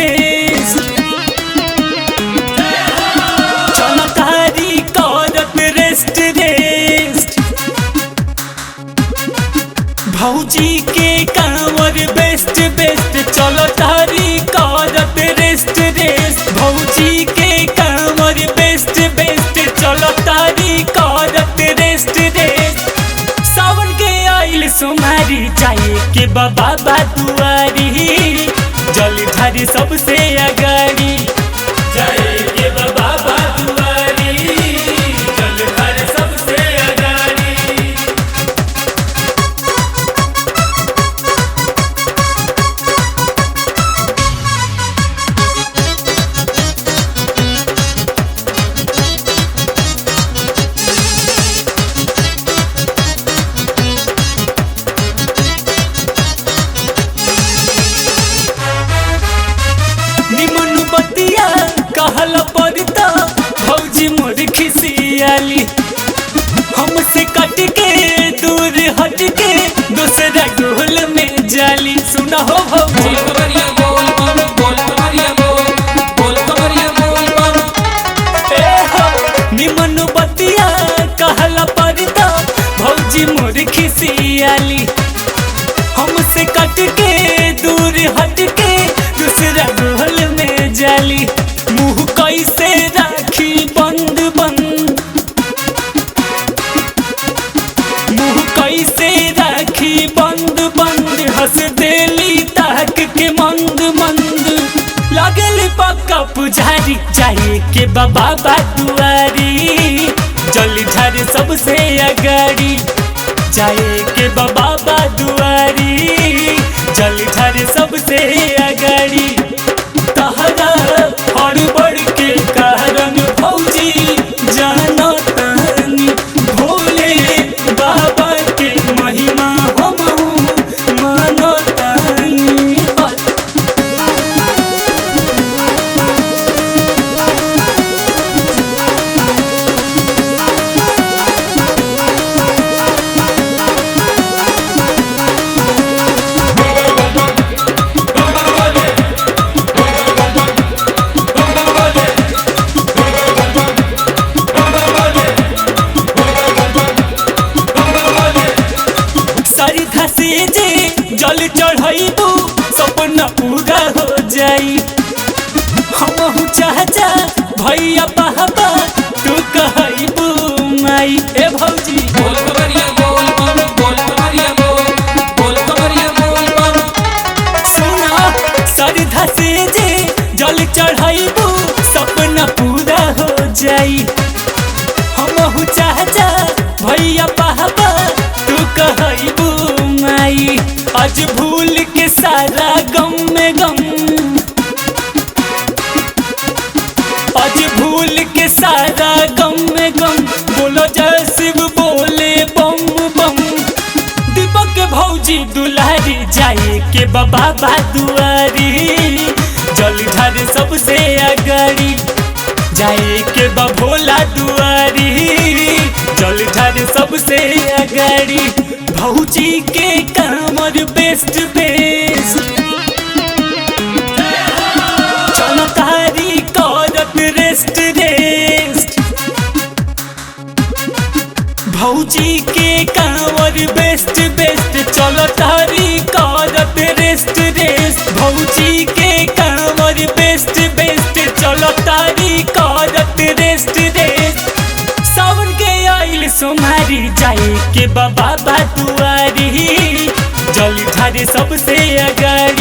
best चल तारी करत रेस्ट रेस्ट भौजी के कांवर बेस्ट बेस्ट चल तारी करत रेस्ट रेस्ट भौजी के कांवर बेस्ट बेस्ट चल तारी करत रेस्ट रेस्ट सावन के आइल सुमारी चाहिए के बाबा दुआरी जल ढारी सबसे अगाड़ी जाए के बाबा दुआरी जल ढारी सबसे अगाड़ी निमन बतिया कहल पड़ता भौजी मोर खिसियाली हमसे कट के दूर हट के दूसरा गोल में जाली सुना हो भौजी निमन बतिया कहल पड़ता भौजी मोर खिसियाली हमसे कट के दूर हट के दूसरा गोल में जाली मुँह कैसे राखी बंद बंद मुँह कैसे राखी बंद बंद हंस देली ताक के मंद मंद लगल पक्का पुजारी चाहिए के बाबा दुआरी जल ढार सबसे अगाड़ी जाए के बाबा दुआरी जल ढार सबसे अगाड़ी तहरा और बढ़ के कारण भौजी जानो तानी भोले बाबा के महिमा हम मानो तानी श्रद्धा से जे जल चढ़ाइबू सपना पूरा हो जाई हमहू चाचा भैया पापा तू कहबू माई ए भौजी सुना श्रद्धा से जे जल चढ़ाइबू सपना पूरा हो जाई हमहू चाचा भैया पापा तू कहबू माई आज भूल के सारा गम में गम आज भूल के सारा गम में गम बोलो जय शिव बोले बम बम दीपक भौजी दुलारी जाए के बाबा दुआरी जल ढार सबसे अगाड़ी जाए के भोला दुआरी जल ढार सबसे अगाड़ी भौजी के कांवर बेस्ट बेस्ट चल तारी करत रेस्ट रेस्ट भौजी के कांवर बेस्ट बेस्ट चल तारी करत रेस्ट रेस्ट भौजी के कांवर बेस्ट बेस्ट चल तारी करत रेस्ट रेस्ट सावन के आइल सोमारी जाए के बाबा दुआरी जल ढारे सबसे अगाड़ी